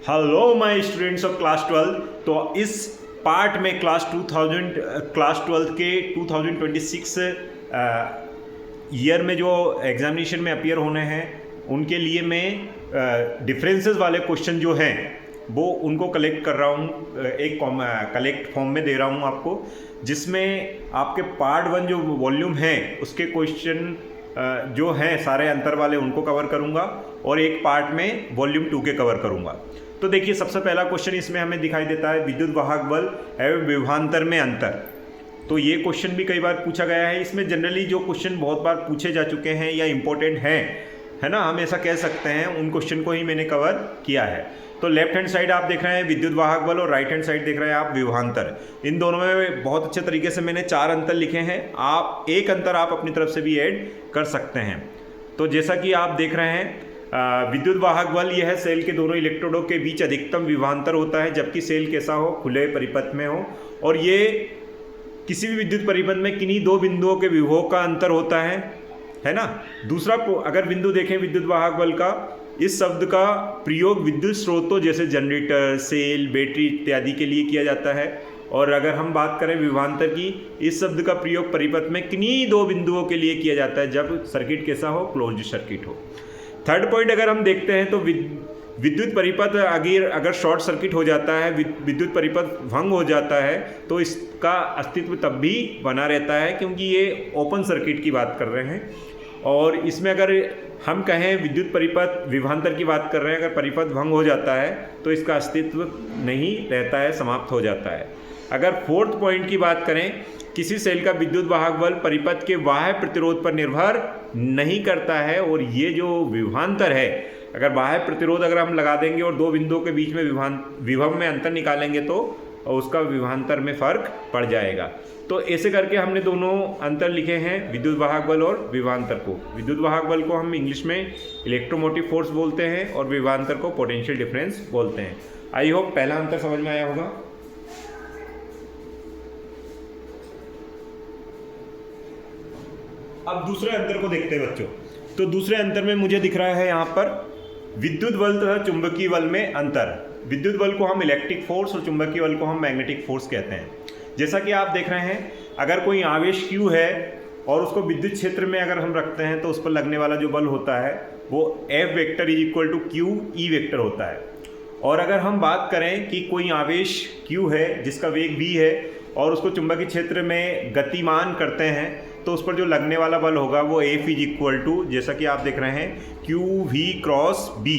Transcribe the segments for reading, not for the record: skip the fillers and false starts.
Hello my students of class 12। तो इस part में क्लास 12 के 2026 ईयर में जो एग्जामिनेशन में अपीयर होने हैं उनके लिए मैं डिफरेंसेस वाले क्वेश्चन जो हैं वो उनको कलेक्ट कर रहा हूँ, एक कलेक्ट फॉर्म में दे रहा हूँ आपको, जिसमें आपके पार्ट 1 जो वॉल्यूम है उसके क्वेश्चन जो हैं सारे अंतर वाले उनको कवर करूँगा और एक पार्ट में वॉल्यूम 2 के कवर करूँगा। तो देखिए, सबसे पहला क्वेश्चन इसमें हमें दिखाई देता है विद्युत वाहक बल एवं विभवांतर में अंतर। तो ये क्वेश्चन भी कई बार पूछा गया है। इसमें जनरली जो क्वेश्चन बहुत बार पूछे जा चुके हैं या इम्पोर्टेंट हैं, है ना, हम ऐसा कह सकते हैं, उन क्वेश्चन को ही मैंने कवर किया है। तो लेफ्ट हैंड साइड आप देख रहे हैं विद्युत वाहक बल और राइट हैंड साइड देख रहे हैं आप विभवांतर। इन दोनों में बहुत अच्छे तरीके से मैंने 4 अंतर लिखे हैं। आप एक अंतर आप अपनी तरफ से भी ऐड कर सकते हैं। तो जैसा कि आप देख रहे हैं, विद्युत वाहक बल यह सेल के दोनों इलेक्ट्रोडों के बीच अधिकतम विभवांतर होता है, जबकि सेल कैसा हो, खुले परिपथ में हो, और ये किसी भी विद्युत परिपथ में किन्हीं 2 बिंदुओं के विभव का अंतर होता है ना। दूसरा अगर बिंदु देखें विद्युत वाहक बल का, इस शब्द का प्रयोग विद्युत स्रोतों जैसे जनरेटर, सेल, बैटरी इत्यादि के लिए किया जाता है। और अगर हम बात करें विभवांतर की, इस शब्द का प्रयोग परिपथ में किन्हीं 2 बिंदुओं के लिए किया जाता है जब सर्किट कैसा हो, क्लोज्ड सर्किट हो। थर्ड पॉइंट अगर हम देखते हैं तो विद्युत परिपथ अगर शॉर्ट सर्किट हो जाता है, विद्युत परिपथ भंग हो जाता है, तो इसका अस्तित्व तब भी बना रहता है, क्योंकि ये ओपन सर्किट की बात कर रहे हैं। और इसमें अगर हम कहें विद्युत परिपथ विभवांतर की बात कर रहे हैं, अगर परिपथ भंग हो जाता है तो इसका अस्तित्व नहीं रहता है, समाप्त हो जाता है। अगर फोर्थ पॉइंट की बात करें, किसी सेल का विद्युत वाहक बल परिपथ के बाह्य प्रतिरोध पर निर्भर नहीं करता है। और ये जो विभवांतर है, अगर बाह्य प्रतिरोध अगर हम लगा देंगे और 2 बिंदुओं के बीच में विभव में अंतर निकालेंगे तो उसका विभवांतर में फर्क पड़ जाएगा। तो ऐसे करके हमने दोनों अंतर लिखे हैं, विद्युत वाहक बल और विभवांतर को। विद्युत वाहक बल को हम इंग्लिश में इलेक्ट्रोमोटिव फोर्स बोलते हैं और विभवांतर को पोटेंशियल डिफरेंस बोलते हैं। आई होप पहला अंतर समझ में आया होगा। अब दूसरे अंतर को देखते हैं बच्चों। तो दूसरे अंतर में मुझे दिख रहा है यहाँ पर विद्युत बल तथा चुंबकीय बल में अंतर। विद्युत बल को हम इलेक्ट्रिक फोर्स और चुंबकीय बल को हम मैग्नेटिक फोर्स कहते हैं। जैसा कि आप देख रहे हैं, अगर कोई आवेश Q है और उसको विद्युत क्षेत्र में अगर हम रखते हैं तो उस पर लगने वाला जो बल होता है वो F vector is equal to Q E vector होता है। और अगर हम बात करें कि कोई आवेश Q है जिसका वेग v है और उसको चुंबकीय क्षेत्र में गतिमान करते हैं, तो उस पर जो लगने वाला बल होगा वो F इज इक्वल टू, जैसा कि आप देख रहे हैं, Q V क्रॉस B।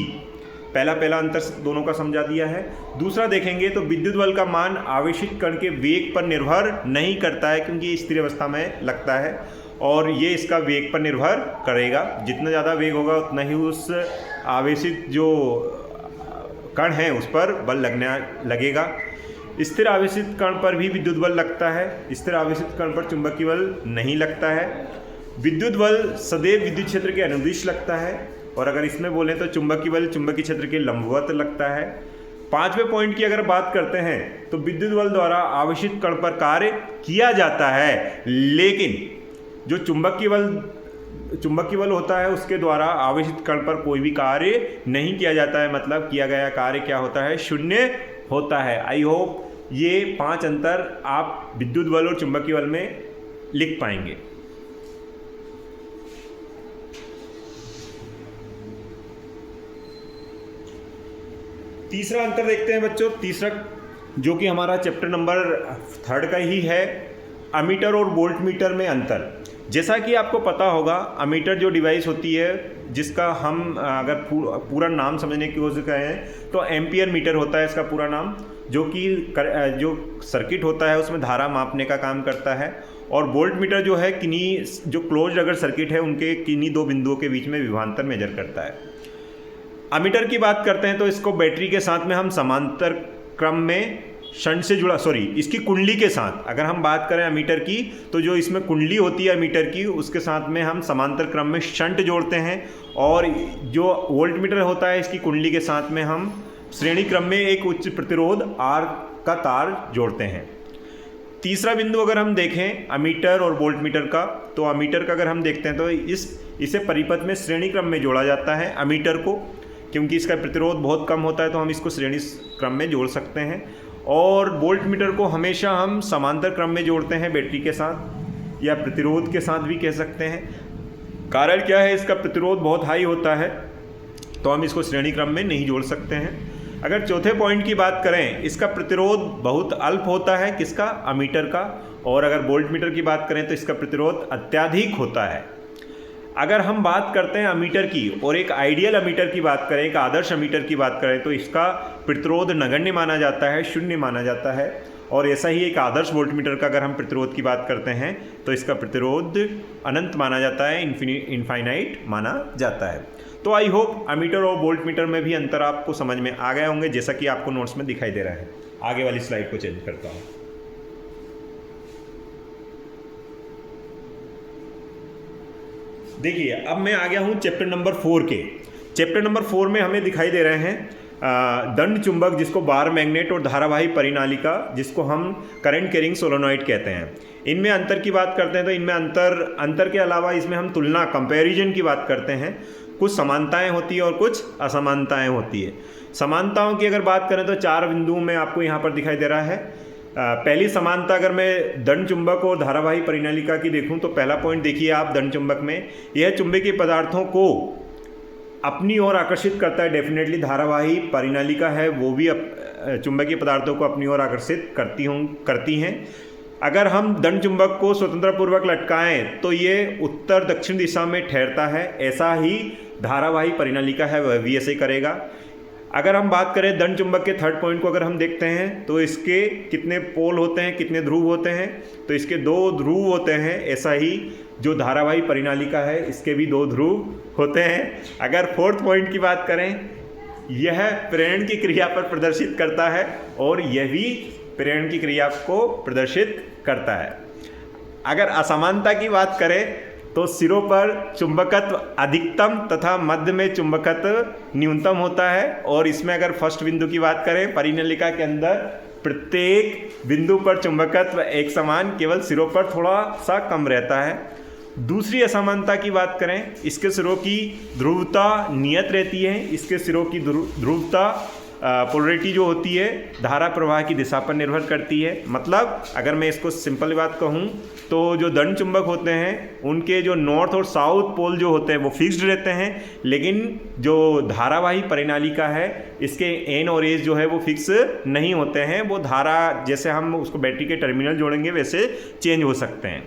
पहला अंतर दोनों का समझा दिया है। दूसरा देखेंगे तो विद्युत बल का मान आवेशित कण के वेग पर निर्भर नहीं करता है, क्योंकि स्थिर अवस्था में लगता है, और ये इसका वेग पर निर्भर करेगा। जितना ज़्यादा वेग होगा उतना ही उस आवेशित जो कण है उस पर बल लगेगा। स्थिर आवेशित कण पर भी विद्युत बल लगता है, स्थिर आवेशित कण पर चुंबकीय बल नहीं लगता है। विद्युत बल सदैव विद्युत क्षेत्र के अनुदिश लगता है, और अगर इसमें बोलें तो चुंबकीय बल चुंबकीय क्षेत्र के लंबवत लगता है। 5वें पॉइंट की अगर बात करते हैं तो विद्युत बल द्वारा आवेशित कण पर कार्य किया जाता है, लेकिन जो चुंबकीय बल होता है उसके द्वारा आवेशित कण पर कोई भी कार्य नहीं किया जाता है। मतलब किया गया कार्य क्या होता है, शून्य होता है। आई होप ये 5 अंतर आप विद्युत बल और चुंबकीय बल में लिख पाएंगे। तीसरा अंतर देखते हैं बच्चों। तीसरा जो कि हमारा चैप्टर नंबर 3 का ही है, अमीटर और वोल्टमीटर में अंतर। जैसा कि आपको पता होगा, अमीटर जो डिवाइस होती है जिसका हम अगर पूरा नाम समझने की कोशिश करें तो एम्पियर मीटर होता है इसका पूरा नाम, जो कि जो सर्किट होता है उसमें धारा मापने का काम करता है। और वोल्ट मीटर जो है किन्हीं जो क्लोज्ड अगर सर्किट है उनके किन्हीं 2 बिंदुओं के बीच में विभवांतर मेजर करता है। अमीटर की बात करते हैं तो इसको बैटरी के साथ में हम समांतर क्रम में शंट से जुड़ा, इसकी कुंडली के साथ अगर हम बात करें अमीटर की, तो जो इसमें कुंडली होती है अमीटर की उसके साथ में हम समांतर क्रम में शंट जोड़ते हैं। और जो वोल्टमीटर होता है इसकी कुंडली के साथ में हम श्रेणी क्रम में एक उच्च प्रतिरोध R का तार जोड़ते हैं। तीसरा बिंदु अगर हम देखें अमीटर और वोल्टमीटर का, तो अमीटर का अगर हम देखते हैं तो इसे परिपथ में श्रेणी क्रम में जोड़ा जाता है अमीटर को। क्योंकि इसका प्रतिरोध बहुत कम होता है तो हम इसको श्रेणी क्रम में जोड़ सकते हैं। और वोल्ट मीटर को हमेशा हम समांतर क्रम में जोड़ते हैं बैटरी के साथ या प्रतिरोध के साथ भी कह सकते हैं। कारण क्या है, इसका प्रतिरोध बहुत हाई होता है तो हम इसको श्रेणी क्रम में नहीं जोड़ सकते हैं। अगर चौथे पॉइंट की बात करें, इसका प्रतिरोध बहुत अल्प होता है, किसका, अमीटर का। और अगर वोल्ट मीटर की बात करें तो इसका प्रतिरोध अत्यधिक होता है। अगर हम बात करते हैं अमीटर की और एक आइडियल अमीटर की बात करें, एक आदर्श अमीटर की बात करें, तो इसका प्रतिरोध नगण्य माना जाता है, शून्य माना जाता है। और ऐसा ही एक आदर्श वोल्ट मीटर का अगर हम प्रतिरोध की बात करते हैं तो इसका प्रतिरोध अनंत माना जाता है, इनफाइनाइट माना जाता है। तो आई होप अमीटर और वोल्ट मीटर में भी अंतर आपको समझ में आ गए होंगे, जैसा कि आपको नोट्स में दिखाई दे रहा है। आगे वाली स्लाइड को चेंज करता हूँ। देखिए, अब मैं आ गया हूँ चैप्टर नंबर 4 के। चैप्टर नंबर 4 में हमें दिखाई दे रहे हैं दंड चुंबक, जिसको बार मैग्नेट, और धारावाही परिनालिका, जिसको हम करंट कैरिंग सोलेनॉइड कहते हैं। इनमें अंतर की बात करते हैं तो इनमें अंतर के अलावा इसमें हम तुलना, कंपैरिजन की बात करते हैं। कुछ समानताएं होती है और कुछ असमानताएं होती है। समानताओं की अगर बात करें तो 4 बिंदुओं में आपको यहाँ पर दिखाई दे रहा है। पहली समानता अगर मैं दंड चुंबक और धारावाही परिनालिका की देखूं तो पहला पॉइंट देखिए आप, दंड चुंबक में यह चुंबकीय पदार्थों को अपनी ओर आकर्षित करता है। डेफिनेटली धारावाही परिनालिका है वो भी चुंबकीय पदार्थों को अपनी ओर आकर्षित करती हैं। अगर हम दंड चुंबक को स्वतंत्रपूर्वक लटकाएं तो ये उत्तर दक्षिण दिशा में ठहरता है। ऐसा ही धारावाही परिनालिका है, वह भी ऐसे करेगा। अगर हम बात करें दंड चुंबक के थर्ड पॉइंट को अगर हम देखते हैं तो इसके कितने पोल होते हैं, कितने ध्रुव होते हैं, तो इसके 2 ध्रुव होते हैं। ऐसा ही जो धारावाही परिनालिका है इसके भी 2 ध्रुव होते हैं। अगर फोर्थ पॉइंट की बात करें, यह प्रेरण की क्रिया पर प्रदर्शित करता है और यह भी प्रेरण की क्रिया को प्रदर्शित करता है। अगर असमानता की बात करें तो सिरों पर चुंबकत्व अधिकतम तथा मध्य में चुंबकत्व न्यूनतम होता है। और इसमें अगर फर्स्ट बिंदु की बात करें, परिनालिका के अंदर प्रत्येक बिंदु पर चुंबकत्व एक समान, केवल सिरों पर थोड़ा सा कम रहता है। दूसरी असमानता की बात करें, इसके सिरों की ध्रुवता नियत रहती है। इसके सिरों की ध्रुवता पोलरिटी जो होती है धारा प्रवाह की दिशा पर निर्भर करती है। मतलब अगर मैं इसको सिंपल बात कहूँ तो जो दंड चुंबक होते हैं उनके जो नॉर्थ और साउथ पोल जो होते हैं वो फिक्स्ड रहते हैं, लेकिन जो धारावाही परिनालिका है इसके एन और एस जो है वो फिक्स नहीं होते हैं। वो धारा, जैसे हम उसको बैटरी के टर्मिनल जोड़ेंगे वैसे चेंज हो सकते हैं।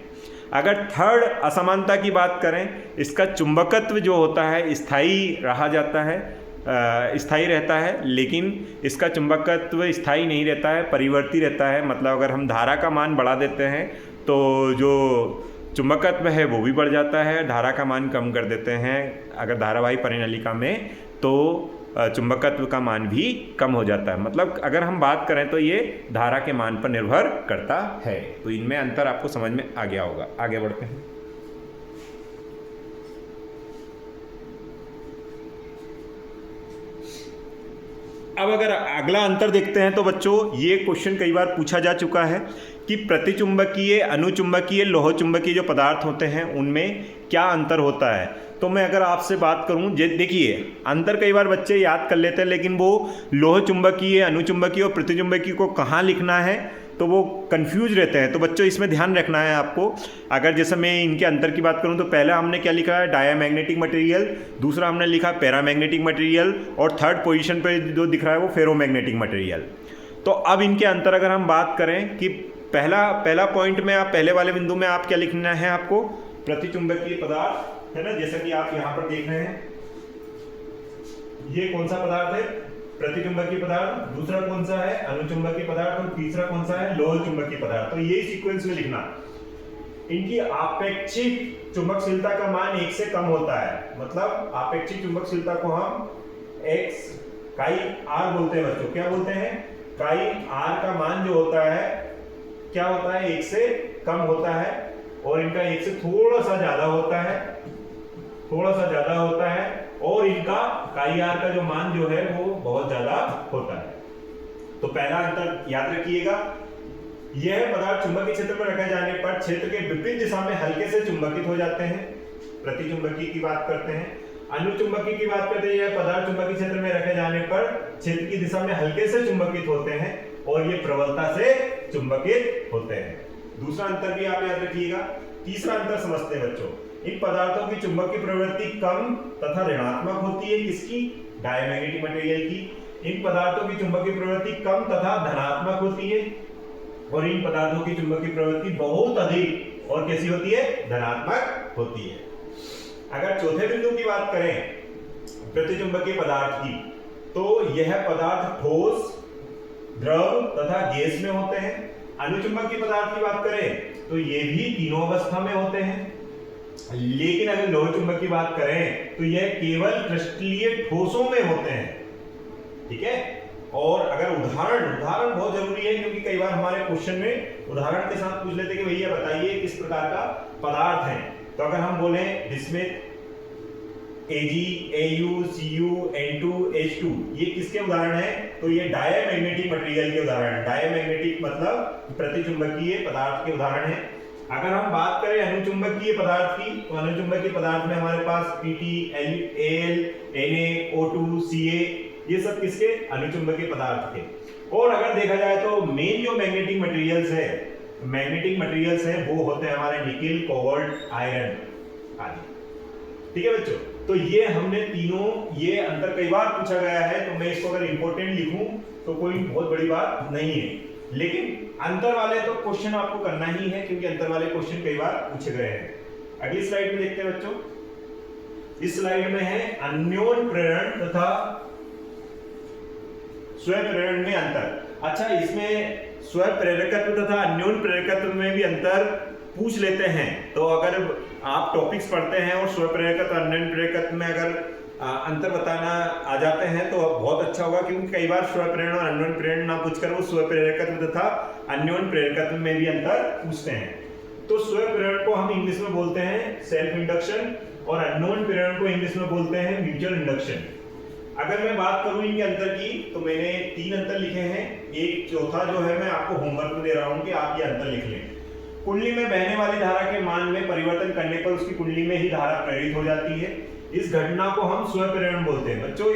अगर थर्ड असमानता की बात करें, इसका चुंबकत्व जो होता है स्थायी रहा जाता है, स्थायी रहता है, लेकिन इसका चुंबकत्व स्थायी नहीं रहता है, परिवर्ती रहता है। मतलब अगर हम धारा का मान बढ़ा देते हैं तो जो चुंबकत्व है वो भी बढ़ जाता है, धारा का मान कम कर देते हैं अगर धारावाही परिनालिका में तो चुंबकत्व का मान भी कम हो जाता है। मतलब अगर हम बात करें तो ये धारा के मान पर निर्भर करता है। तो इनमें अंतर आपको समझ में आ गया होगा। आगे बढ़ते हैं। अब अगर अगला अंतर देखते हैं तो बच्चों, ये क्वेश्चन कई बार पूछा जा चुका है कि प्रतिचुंबकीय, अनुचुंबकीय, लोह चुंबकीय जो पदार्थ होते हैं उनमें क्या अंतर होता है। तो मैं अगर आपसे बात करूं, देखिए अंतर कई बार बच्चे याद कर लेते हैं, लेकिन वो लोह चुंबकीय, अनुचुंबकीय और प्रतिचुंबकीय को कहाँ लिखना है तो वो कंफ्यूज रहते हैं। तो बच्चों इसमें ध्यान रखना है आपको। अगर जैसे मैं इनके अंतर की बात करूं तो पहला हमने क्या लिखा है, डायामैग्नेटिक मटेरियल, दूसरा हमने लिखा पैरामैग्नेटिक मटेरियल, और थर्ड पोजीशन पे जो दिख रहा है वो फेरोमैग्नेटिक मटेरियल। तो अब इनके अंतर अगर हम बात करें कि पहला पॉइंट में आप पहले वाले बिंदु में आप क्या लिखना है, आपको प्रतिचुंबकीय पदार्थ है ना, जैसा कि आप यहाँ पर देख रहे हैं। ये कौन सा पदार्थ है, प्रतिचुंबकीय पदार्थ, दूसरा कौन सा है, अनुचुंबकीय पदार्थ, और तीसरा कौन सा है, लोह चुंबकीय पदार्थ। तो ये सीक्वेंस में लिखना। इनकी आपेक्षिक चुंबकशीलता का मान 1 से कम होता है। मतलब आपेक्षिक चुंबकशीलता को हम x काई r बोलते हैं बच्चों। क्या बोलते हैं, काई r का मान जो होता है क्या होता है, 1 से कम होता है, और इनका 1 से थोड़ा सा ज्यादा होता है, थोड़ा सा ज्यादा होता है, और इनका काई आर का जो मान जो है वो बहुत ज्यादा होता है। तो पहला अंतर याद रखिएगा, यह पदार्थ चुंबकीय क्षेत्र पर रखे जाने पर क्षेत्र के विपरीत दिशा में हल्के से चुंबकित हो जाते हैं। प्रतिचुंबकीय की बात करते हैं। अनुचुंबकीय की बात करते हैं, यह पदार्थ चुंबकीय क्षेत्र में रखे जाने पर क्षेत्र की दिशा में हल्के से चुंबकित होते हैं और ये प्रबलता से चुंबकित होते हैं। दूसरा अंतर भी आप याद रखिएगा। तीसरा अंतर समझते हैं बच्चों, इन पदार्थों की चुंबकीय प्रवृत्ति कम तथा ऋणात्मक होती है, किसकी? डायमैग्नेटिक मटेरियल की। इन पदार्थों की चुंबकीय प्रवृत्ति कम तथा धनात्मक होती है और इन पदार्थों की चुंबकीय प्रवृत्ति बहुत अधिक और कैसी होती है? धनात्मक होती है। अगर चौथे बिंदु की बात करें प्रतिचुंबकीय पदार्थ की, तो यह पदार्थ ठोस, द्रव तथा गैस में होते हैं। अनुचुंबकीय पदार्थ की बात करें तो ये भी तीनों अवस्था में होते हैं। लेकिन अगर लोह चुंबक की बात करें तो यह केवल क्रिस्टलीय ठोसों में होते हैं, ठीक है। और अगर उदाहरण बहुत जरूरी है, क्योंकि कई बार हमारे क्वेश्चन में उदाहरण के साथ पूछ लेते कि भैया बताइए किस प्रकार का पदार्थ है। तो अगर हम बोले bismuth, Ag, Au, Cu, N2, H2, ये किसके उदाहरण है? तो ये डायमैग्नेटिक मटेरियल के उदाहरण है। डायमैग्नेटिक मतलब प्रतिचुंबकीय पदार्थ के उदाहरण है। अगर हम बात करें अनुचुंबकीय पदार्थ की, तो अनुचुंबकीय पदार्थ में हमारे पास Pt, Al, Na, O2, Ca, ये सब किसके? अनुचुंबकीय पदार्थ के। और अगर देखा जाए तो मेन जो मैग्नेटिक मटेरियल्स है वो होते हैं हमारे निकिल, कोबाल्ट, आयरन आदि, ठीक है बच्चों। तो ये हमने तीनों, ये अंतर कई बार पूछा गया है, तो मैं इसको अगर इंपॉर्टेंट लिखूं तो कोई बहुत बड़ी बात नहीं है, लेकिन अंतर वाले तो क्वेश्चन आपको करना ही है, क्योंकि अंतर वाले क्वेश्चन कई बार पूछे गए हैं। अगली स्लाइड में देखते हैं बच्चों। इस स्लाइड में है अन्योन प्रेरण तथा स्वप्रेरण में अंतर। अच्छा, इसमें स्वप्रेरकत्व तथा अन्योन प्रेरकत्व में भी अंतर पूछ लेते हैं। तो अगर आप टॉपिक्स पढ़ते हैं और स्वप्रेरकत्व अन्योन प्रेरकत्व में अगर अंतर बताना आ जाते हैं तो बहुत अच्छा होगा, क्योंकि कई बार स्वप्रेरण और अन्योन प्रेरण ना पूछकर वो स्वप्रेरकत्व तथा अन्योन प्रेरकत्व में भी अंतर पूछते हैं। तो स्वप्रेरण को हम इंग्लिश में बोलते हैं सेल्फ इंडक्शन और अन्योन प्रेरण को इंग्लिश में बोलते हैं म्यूचुअल इंडक्शन। अगर मैं बात करूं इनके अंतर की, तो मैंने 3 अंतर लिखे हैं। एक चौथा जो है मैं आपको होमवर्क में दे रहा हूं कि आप ये अंतर लिख लें। कुंडली में बहने वाली धारा के मान में परिवर्तन करने पर उसकी कुंडली में ही धारा प्रेरित हो जाती है। इस घटना को हम स्वप्रेरण बोलते हैं। बच्चों,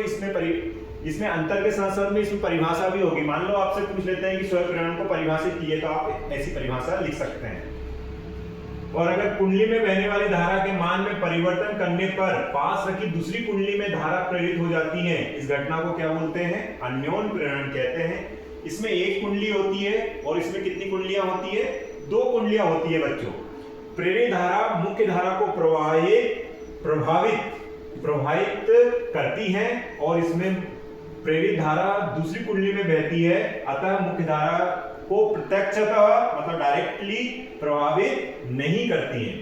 इसमें अंतर के साथ साथ में इसमें परिभाषा भी होगी। मान लो आपसे पूछ लेते हैं कि स्वप्रेरण को परिभाषित कीजिए, तो आप ऐसी परिभाषा लिख सकते हैं। और अगर कुंडली में बहने वाली धारा के मान में परिवर्तन करने पर पास रखी दूसरी कुंडली में धारा प्रेरित हो जाती है, इस घटना को क्या बोलते हैं? अन्योन प्रेरण कहते हैं। इसमें एक कुंडली होती है और इसमें कितनी कुंडलियां होती है? 2 कुंडलियां होती है बच्चों। प्रेरित धारा मुख्य धारा को प्रभावित करती है और इसमें प्रेरित धारा दूसरी कुंडली में बहती है, अतः मुख्य धारा को प्रत्यक्षतः मतलब डायरेक्टली प्रभावित नहीं करती है।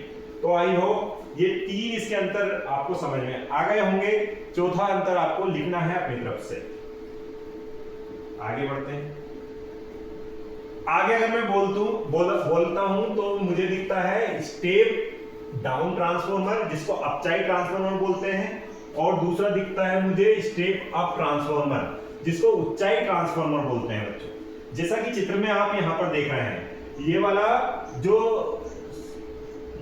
तो आई होप ये 3 इसके अंतर आपको समझ में आ गए होंगे। चौथा अंतर आपको लिखना है अपनी तरफ से। आगे बढ़ते हैं। आगे अगर मैं बोलता हूं तो मुझे दिखता है स्टेप डाउन ट्रांसफॉर्मर, जिसको अपचाई ट्रांसफॉर्मर बोलते हैं, और दूसरा दिखता है मुझे स्टेप अप ट्रांसफॉर्मर, जिसको उच्चाई ट्रांसफॉर्मर बोलते हैं बच्चों। जैसा कि चित्र में आप यहां पर देख रहे हैं, ये वाला जो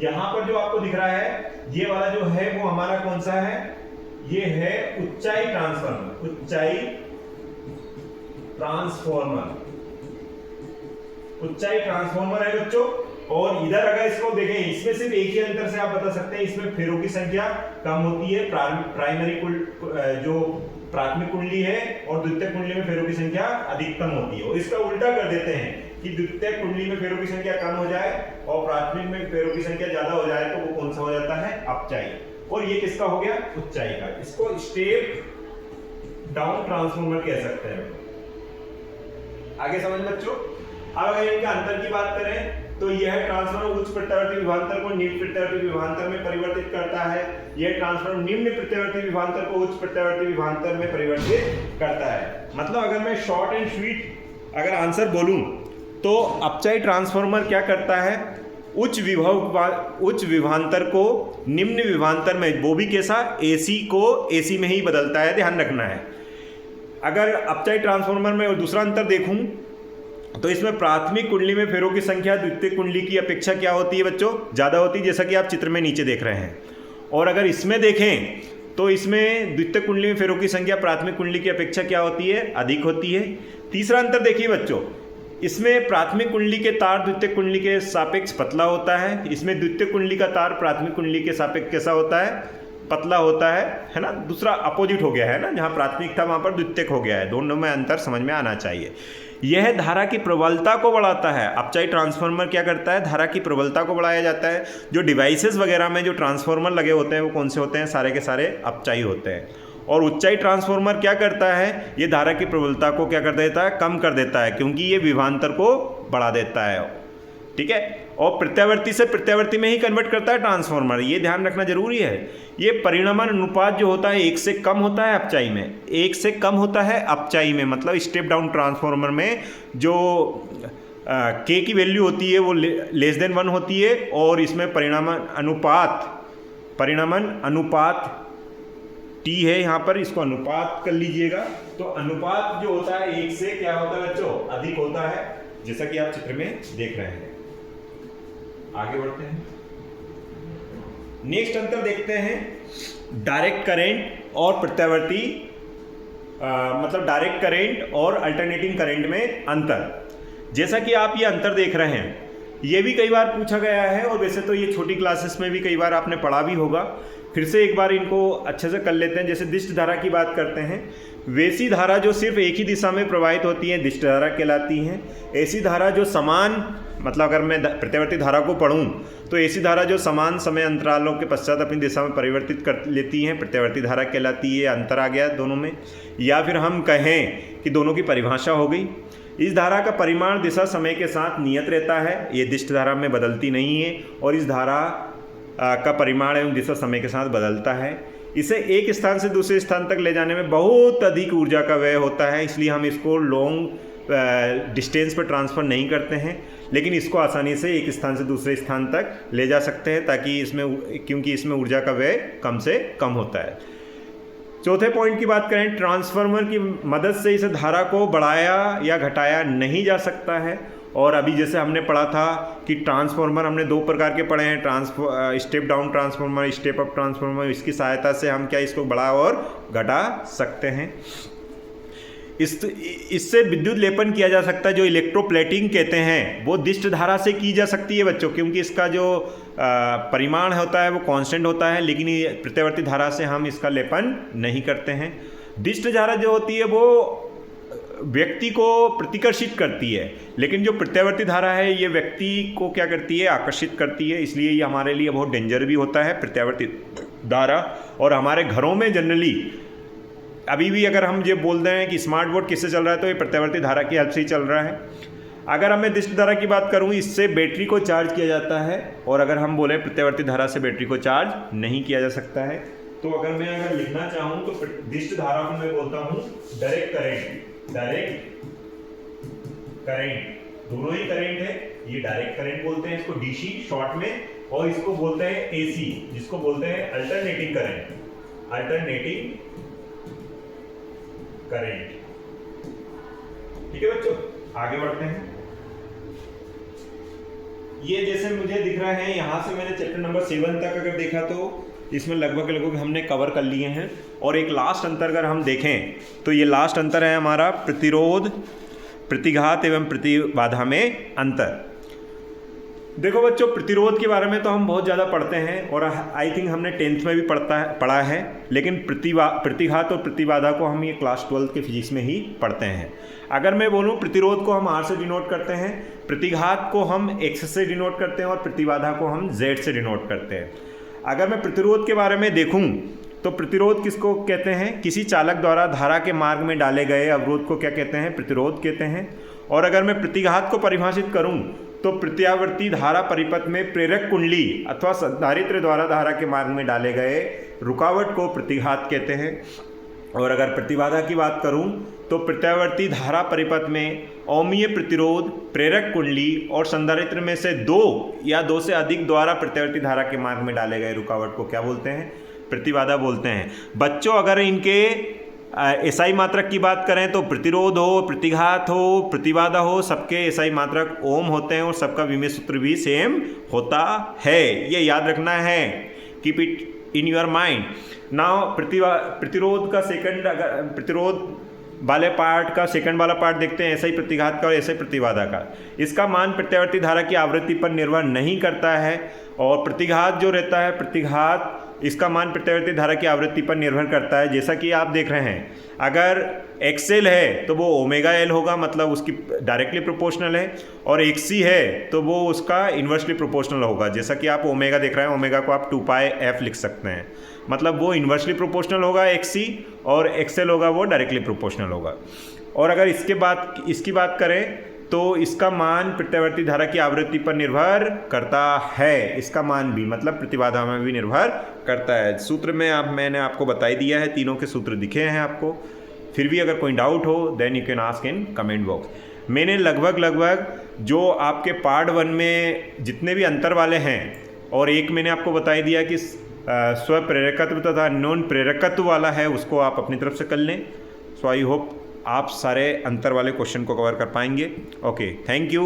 यहां पर जो आपको दिख रहा है, ये वाला जो है वो हमारा कौन सा है? ये है उच्चाई ट्रांसफॉर्मर। उच्चाई ट्रांसफॉर्मर है बच्चों। और इधर अगर इसको देखें, इसमें सिर्फ एक ही अंतर से आप बता सकते हैं, इसमें फेरों की संख्या कम होती है। जो प्राथमिक कुंडली है और द्वितीयक कुंडली में फेरों की संख्या अधिकतम होती है। और इसका उल्टा कर देते हैं कि द्वितीयक कुंडली में फेरों की संख्या कम हो जाए और प्राथमिक में फेरों की संख्या ज्यादा हो जाए, तो वो कौन सा हो जाता है? अपचाई। और ये किसका हो गया? उच्चाई का। इसको स्टेप डाउन ट्रांसफॉर्मर कह सकते हैं। आगे समझ बच्चों। अब अगर इनका अंतर की बात करें तो यह ट्रांसफार्मर उच्च प्रत्यावर्ती विभवांतर को निम्न प्रत्यावर्ती विभवांतर में परिवर्तित करता है। यह ट्रांसफार्मर निम्न प्रत्यावर्ती विभवांतर को उच्च प्रत्यावर्ती विभवांतर में परिवर्तित करता है। मतलब अगर मैं शॉर्ट एंड स्वीट अगर आंसर बोलूं तो अपचाई ट्रांसफार्मर क्या करता है? उच्च विभवांतर को निम्न विभवांतर में, वो भी कैसा? AC को AC में ही बदलता है, ध्यान रखना है। अगर अपचाई ट्रांसफार्मर में दूसरा अंतर देखूं तो इसमें प्राथमिक कुंडली में फेरों की संख्या द्वितीयक कुंडली की अपेक्षा क्या होती है बच्चों? ज़्यादा होती है, जैसा कि आप चित्र में नीचे देख रहे हैं। और अगर इसमें देखें तो इसमें द्वितीयक कुंडली में फेरों की संख्या प्राथमिक कुंडली की अपेक्षा क्या होती है, अधिक होती है। तीसरा अंतर देखिए बच्चों, इसमें प्राथमिक कुंडली के तार द्वितीयक कुंडली के सापेक्ष पतला होता है, इसमें द्वितीयक कुंडली का तार प्राथमिक कुंडली के सापेक्ष कैसा होता है, पतला होता है ना। दूसरा अपोजिट हो गया है ना, जहाँ प्राथमिक था वहाँ पर द्वितीयक हो गया है, दोनों में अंतर समझ में आना चाहिए। यह धारा की प्रबलता को बढ़ाता है। अपचाई ट्रांसफार्मर क्या करता है, धारा की प्रबलता को बढ़ाया जाता है। जो डिवाइसेस वगैरह में जो ट्रांसफार्मर लगे होते हैं वो कौन से होते हैं, सारे के सारे अपचाई होते हैं। और उच्चाई ट्रांसफार्मर क्या करता है, ये धारा की प्रबलता को क्या कर देता है, कम कर देता है, क्योंकि ये विभवांतर को बढ़ा देता है, ठीक है। और प्रत्यावर्ती से प्रत्यावर्ती में ही कन्वर्ट करता है ट्रांसफार्मर, ये ध्यान रखना जरूरी है। ये परिणामन अनुपात जो होता है 1 से कम होता है अपचाई में, 1 से कम होता है अपचाई में, मतलब स्टेप डाउन ट्रांसफार्मर में जो के की वैल्यू होती है वो लेस देन 1 होती है, और इसमें परिणामन अनुपात टी है यहाँ पर, इसको अनुपात कर लीजिएगा। तो अनुपात जो होता है 1 से क्या होता है बच्चों, अधिक होता है, जैसा कि आप चित्र में देख रहे हैं। आगे बढ़ते हैं, नेक्स्ट अंतर देखते हैं, डायरेक्ट करंट और प्रत्यावर्ती मतलब डायरेक्ट करंट और अल्टरनेटिंग करंट में अंतर। जैसा कि आप ये अंतर देख रहे हैं, ये भी कई बार पूछा गया है, और वैसे तो ये छोटी क्लासेस में भी कई बार आपने पढ़ा भी होगा। फिर से एक बार इनको अच्छे से कर लेते हैं। जैसे दिष्ट धारा की बात करते हैं, वैसी धारा जो सिर्फ एक ही दिशा में प्रवाहित होती है दिष्ट धारा कहलाती हैं। ऐसी धारा जो समान, मतलब अगर मैं प्रत्यावर्ती धारा को पढ़ूं तो ऐसी धारा जो समान समय अंतरालों के पश्चात अपनी दिशा में परिवर्तित कर लेती हैं प्रत्यावर्ती धारा कहलाती है। अंतर आ गया दोनों में। या फिर हम कहें कि दोनों की परिभाषा हो गई। इस धारा का परिमाण दिशा समय के साथ नियत रहता है, ये दिष्ट धारा में बदलती नहीं है, और इस धारा का परिमाण एवं दिशा समय के साथ बदलता है। इसे एक स्थान से दूसरे स्थान तक ले जाने में बहुत अधिक ऊर्जा का व्यय होता है, इसलिए हम इसको लॉन्ग डिस्टेंस पर ट्रांसफ़र नहीं करते हैं, लेकिन इसको आसानी से एक स्थान से दूसरे स्थान तक ले जा सकते हैं, ताकि क्योंकि इसमें ऊर्जा का व्यय कम से कम होता है। चौथे पॉइंट की बात करें, ट्रांसफार्मर की मदद से इस धारा को बढ़ाया या घटाया नहीं जा सकता है। और अभी जैसे हमने पढ़ा था कि ट्रांसफार्मर हमने 2 प्रकार के पढ़े हैं, step down transformer, step up transformer. इसकी सहायता से हम क्या इसको बढ़ा और घटा सकते हैं। इससे विद्युत लेपन किया जा सकता है, जो इलेक्ट्रोप्लेटिंग कहते हैं, वो दिष्ट धारा से की जा सकती है बच्चों, क्योंकि इसका जो परिमाण होता है वो कांस्टेंट होता है, लेकिन ये प्रत्यावर्ती धारा से हम इसका लेपन नहीं करते हैं। दिष्ट धारा जो होती है वो व्यक्ति को प्रतिकर्षित करती है, लेकिन जो प्रत्यावर्ती धारा है ये व्यक्ति को क्या करती है, आकर्षित करती है। इसलिए ये हमारे लिए बहुत डेंजर भी होता है प्रत्यावर्ती धारा। और हमारे घरों में जनरली अभी भी अगर हम ये बोल रहे हैं कि स्मार्ट बोर्ड किससे चल रहा है, तो ये प्रत्यावर्ती धारा की हेल्प से ही चल रहा है। अगर मैं दिष्ट धारा की बात करूँ, इससे बैटरी को चार्ज किया जाता है, और अगर हम बोले प्रत्यावर्ती धारा से बैटरी को चार्ज नहीं किया जा सकता है। तो अगर मैं लिखना चाहूँ तो दिष्ट धारा को मैं बोलता हूँ डायरेक्ट करंट, दोनों ही करंट है। ये डायरेक्ट करंट बोलते हैं इसको, डीसी शॉर्ट में, और इसको बोलते हैं एसी, जिसको बोलते हैं अल्टरनेटिंग करंट, ठीक है बच्चों। आगे बढ़ते हैं। ये जैसे मुझे दिख रहा है, यहां से मैंने चैप्टर नंबर 7 तक अगर देखा तो इसमें लगभग हमने कवर कर लिए हैं। और एक लास्ट अंतर अगर हम देखें तो ये लास्ट अंतर है हमारा प्रतिरोध, प्रतिघात एवं प्रतिबाधा में अंतर। देखो बच्चों, प्रतिरोध के बारे में तो हम बहुत ज़्यादा पढ़ते हैं, और आई थिंक हमने 10th में भी पढ़ा है, लेकिन प्रतिघात और प्रतिबाधा को हम ये क्लास 12 के फिजिक्स में ही पढ़ते हैं। अगर मैं बोलूँ, प्रतिरोध को हम R से डिनोट करते हैं, प्रतिघात को हम X से डिनोट करते हैं, और प्रतिबाधा को हम Z से डिनोट करते हैं। अगर मैं प्रतिरोध के बारे में देखूं तो प्रतिरोध किसको कहते हैं, किसी चालक द्वारा धारा के मार्ग में डाले गए अवरोध को क्या कहते हैं, प्रतिरोध कहते हैं। और अगर मैं प्रतिघात को परिभाषित करूं तो प्रत्यावर्ती धारा परिपथ में प्रेरक कुंडली अथवा संधारित्र द्वारा धारा के मार्ग में डाले गए रुकावट को प्रतिघात कहते हैं। और अगर प्रतिबाधा की बात करूं तो प्रत्यावर्ती धारा परिपथ में अवमीय प्रतिरोध, प्रेरक कुंडली और संधारित्र में से 2 या 2 से अधिक द्वारा प्रत्यावर्ती धारा के मार्ग में डाले गए रुकावट को क्या बोलते हैं, प्रतिबाधा बोलते हैं। बच्चों, अगर इनके एसआई मात्रक की बात करें तो प्रतिरोध हो, प्रतिघात हो, प्रतिबाधा हो, सबके एसआई मात्रक ओम होते हैं, और सबका विमेय सूत्र भी सेम होता है। ये याद रखना है, keep it in your mind. Now प्रतिरोध का सेकंड, अगर प्रतिरोध वाले पार्ट का सेकंड वाला पार्ट देखते हैं, ऐसा ही प्रतिघात का और ऐसे प्रतिबाधा का। इसका मान प्रत्यावर्ती धारा की आवृत्ति पर निर्भर नहीं करता है, और प्रतिघात जो रहता है, प्रतिघात इसका मान प्रत्यावर्ती धारा की आवृत्ति पर निर्भर करता है। जैसा कि आप देख रहे हैं, अगर XL है तो वो ओमेगा L होगा, मतलब उसकी डायरेक्टली प्रोपोर्शनल है, और XC है तो वो उसका इन्वर्सली प्रोपोर्शनल होगा। जैसा कि आप ओमेगा देख रहे हैं, ओमेगा को आप 2πf लिख सकते हैं, मतलब वो इन्वर्सली प्रोपोर्शनल होगा XC, और XL होगा वो डायरेक्टली प्रोपोर्शनल होगा। और अगर इसकी बात करें तो इसका मान प्रत्यावर्ती धारा की आवृत्ति पर निर्भर करता है, इसका मान भी, मतलब प्रतिबाधा में भी निर्भर करता है। सूत्र में मैंने आपको बता ही दिया है, तीनों के सूत्र दिखे हैं आपको। फिर भी अगर कोई डाउट हो then you can ask in comment box. मैंने लगभग जो आपके पार्ट 1 में जितने भी अंतर वाले हैं, और एक मैंने आपको बता ही दिया कि स्वप्रेरकत्व तथा नॉन प्रेरकत्व वाला है, उसको आप अपनी तरफ से कर लें। सो आई होप आप सारे अंतर वाले क्वेश्चन को कवर कर पाएंगे। Okay, thank you.